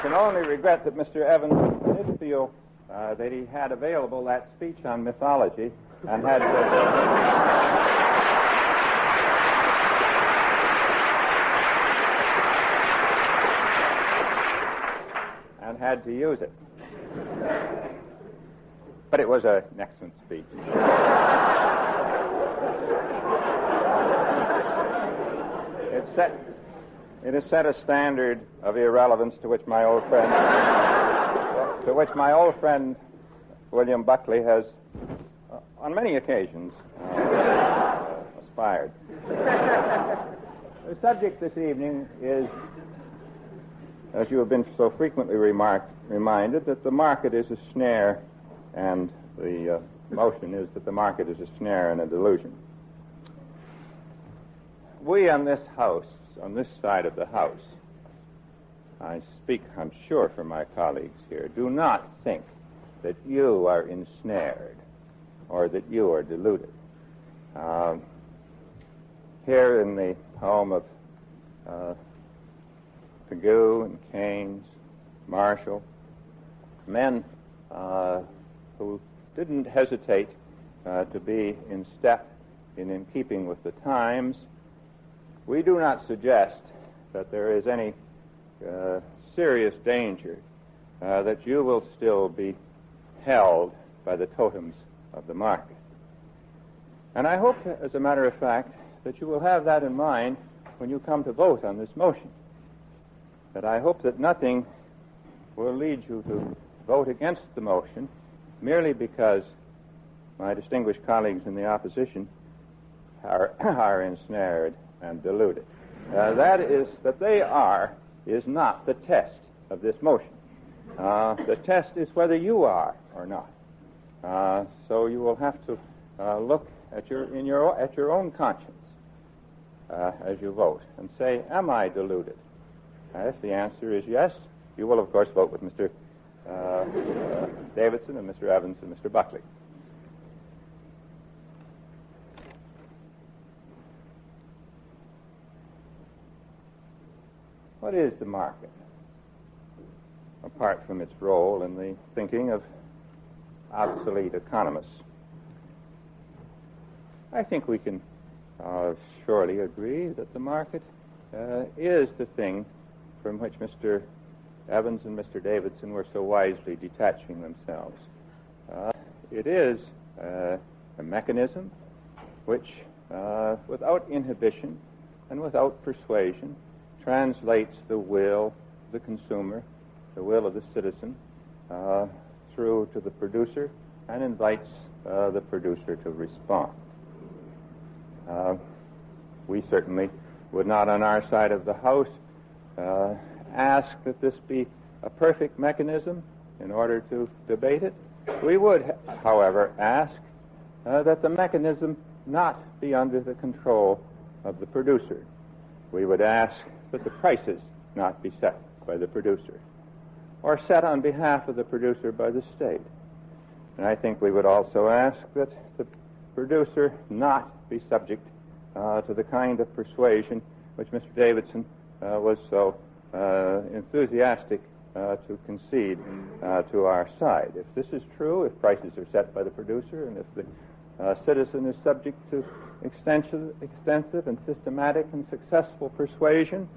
can only regret that Mr. Evans did feel that he had available that speech on mythology and had to use it. But it was an excellent speech. It has set a standard of irrelevance to which my old friend William Buckley has, on many occasions, aspired. The subject this evening is, as you have been so frequently reminded, that the market is a snare, and the motion is that the market is a snare and a delusion. We on this house, on this side of the house, I speak, I'm sure, for my colleagues here, do not think that you are ensnared or that you are deluded. Here in the home of Pigou and Keynes, Marshall, men who didn't hesitate to be in step and in keeping with the times, we do not suggest that there is any serious danger that you will still be held by the totems of the market. And I hope, as a matter of fact, that you will have that in mind when you come to vote on this motion. That I hope that nothing will lead you to vote against the motion merely because my distinguished colleagues in the opposition are ensnared and deluded. That they are is not the test of this motion. The test is whether you are or not. So you will have to look at your own conscience as you vote and say, am I deluded? If the answer is yes, you will of course vote with Mr. Davidson and Mr. Evans and Mr. Buckley. What is the market, apart from its role in the thinking of obsolete economists? I think we can surely agree that the market is the thing from which Mr. Evans and Mr. Davidson were so wisely detaching themselves. It is a mechanism which, without inhibition and without persuasion, translates the will of the consumer, the will of the citizen, through to the producer and invites the producer to respond. We certainly would not on our side of the house ask that this be a perfect mechanism in order to debate it. We would, however, ask that the mechanism not be under the control of the producer. We would ask that the prices not be set by the producer or set on behalf of the producer by the state. And I think we would also ask that the producer not be subject to the kind of persuasion which Mr. Davidson was so enthusiastic to concede to our side. If this is true, if prices are set by the producer, and if the citizen is subject to extensive and systematic and successful persuasion,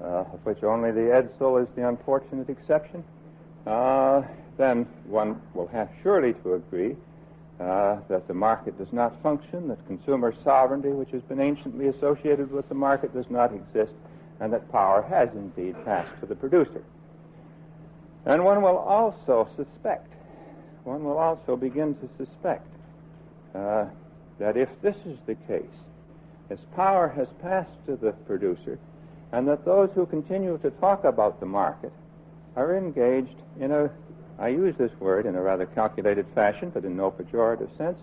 of which only the Edsel is the unfortunate exception, then one will have surely to agree that the market does not function, that consumer sovereignty, which has been anciently associated with the market, does not exist, and that power has indeed passed to the producer. And one will also begin to suspect that if this is the case, as power has passed to the producer, and that those who continue to talk about the market are engaged in I use this word in a rather calculated fashion, but in no pejorative sense,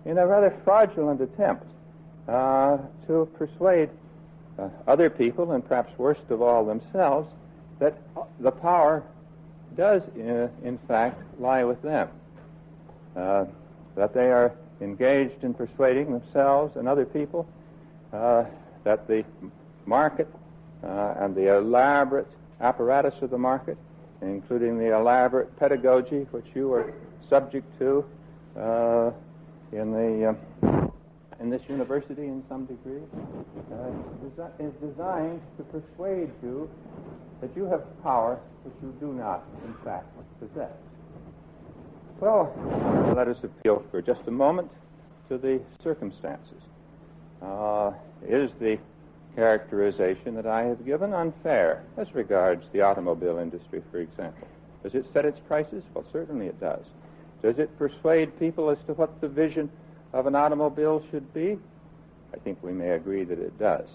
in a rather fraudulent attempt to persuade other people, and perhaps worst of all themselves, that the power does in fact lie with them, that they are engaged in persuading themselves and other people that the market and the elaborate apparatus of the market including the elaborate pedagogy which you were subject to in this university in some degree, is designed to persuade you that you have power which you do not, in fact, possess. Well, let us appeal for just a moment to the circumstances. Is the characterization that I have given unfair as regards the automobile industry, for example? Does it set its prices? Well, certainly it does. Does it persuade people as to what the vision of an automobile should be? I think we may agree that it does.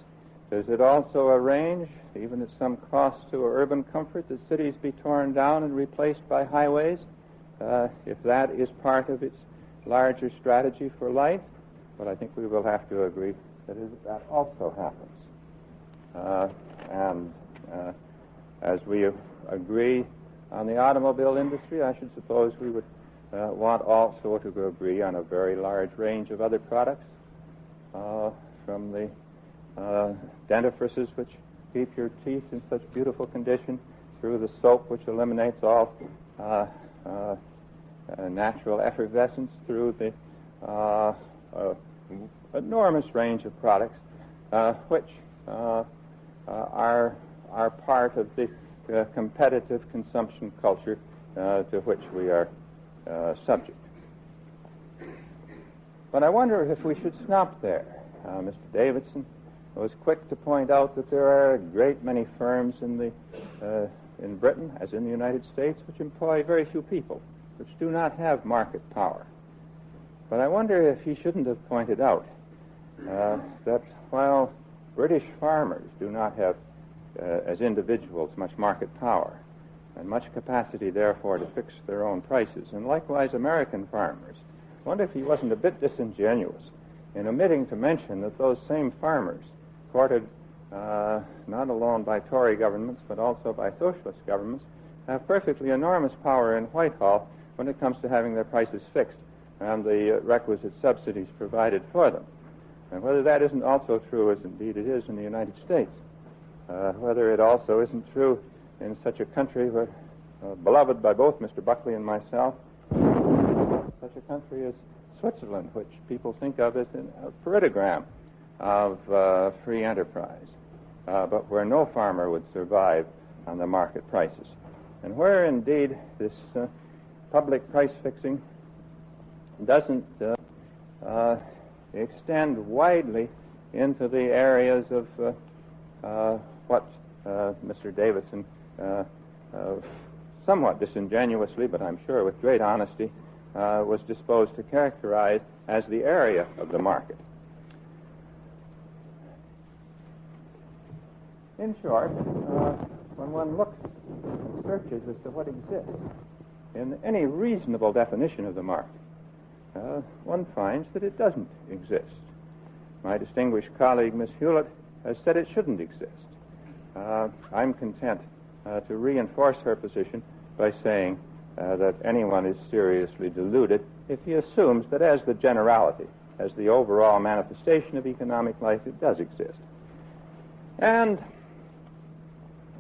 Does it also arrange, even at some cost to urban comfort, that cities be torn down and replaced by highways? If that is part of its larger strategy for life, well, I think we will have to agree that that also happens. As we agree on the automobile industry, I should suppose we would want also to agree on a very large range of other products, from the dentifrices which keep your teeth in such beautiful condition, through the soap which eliminates all natural effervescence, through the enormous range of products which are part of the competitive consumption culture to which we are subject. But I wonder if we should stop there. Mr. Davidson was quick to point out that there are a great many firms in Britain, as in the United States, which employ very few people, which do not have market power. But I wonder if he shouldn't have pointed out that while British farmers do not have, as individuals, much market power and much capacity, therefore, to fix their own prices, and likewise American farmers, I wonder if he wasn't a bit disingenuous in omitting to mention that those same farmers, courted not alone by Tory governments but also by socialist governments, have perfectly enormous power in Whitehall when it comes to having their prices fixed and the requisite subsidies provided for them. And whether that isn't also true, as indeed it is in the United States, whether it also isn't true in such a country where, beloved by both Mr. Buckley and myself, such a country as Switzerland, which people think of as a paritogram of free enterprise, but where no farmer would survive on the market prices, and where indeed this public price fixing doesn't extend widely into the areas of what Mr. Davidson somewhat disingenuously, but I'm sure with great honesty, was disposed to characterize as the area of the market. In short, when one looks and searches as to what exists in any reasonable definition of the market, one finds that it doesn't exist. My distinguished colleague, Miss Hewlett, has said it shouldn't exist. I'm content to reinforce her position by saying that anyone is seriously deluded if he assumes that as the generality, as the overall manifestation of economic life, it does exist. And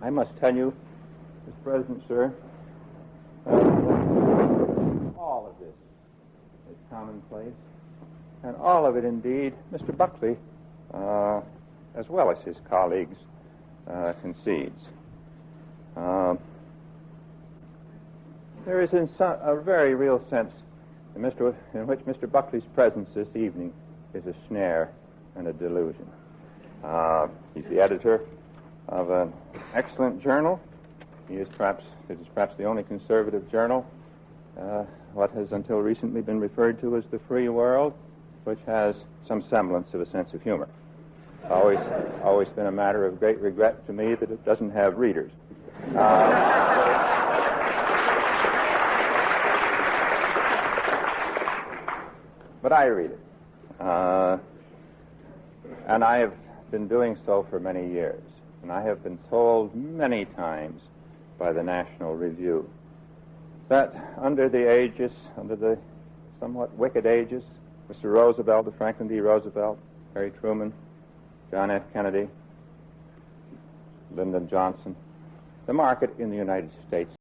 I must tell you, Mr. President, sir, all of this is commonplace, and all of it, indeed, Mr. Buckley, as well as his colleagues, concedes. There is a very real sense in which Mr. Buckley's presence this evening is a snare and a delusion. He's the editor of an excellent journal. It is perhaps the only conservative journal, what has until recently been referred to as the free world, which has some semblance of a sense of humor. Always been a matter of great regret to me that it doesn't have readers. But I read it. And I have been doing so for many years. And I have been told many times by the National Review that under the somewhat wicked aegis, Mr. Roosevelt, Franklin D. Roosevelt, Harry Truman, John F. Kennedy, Lyndon Johnson, the market in the United States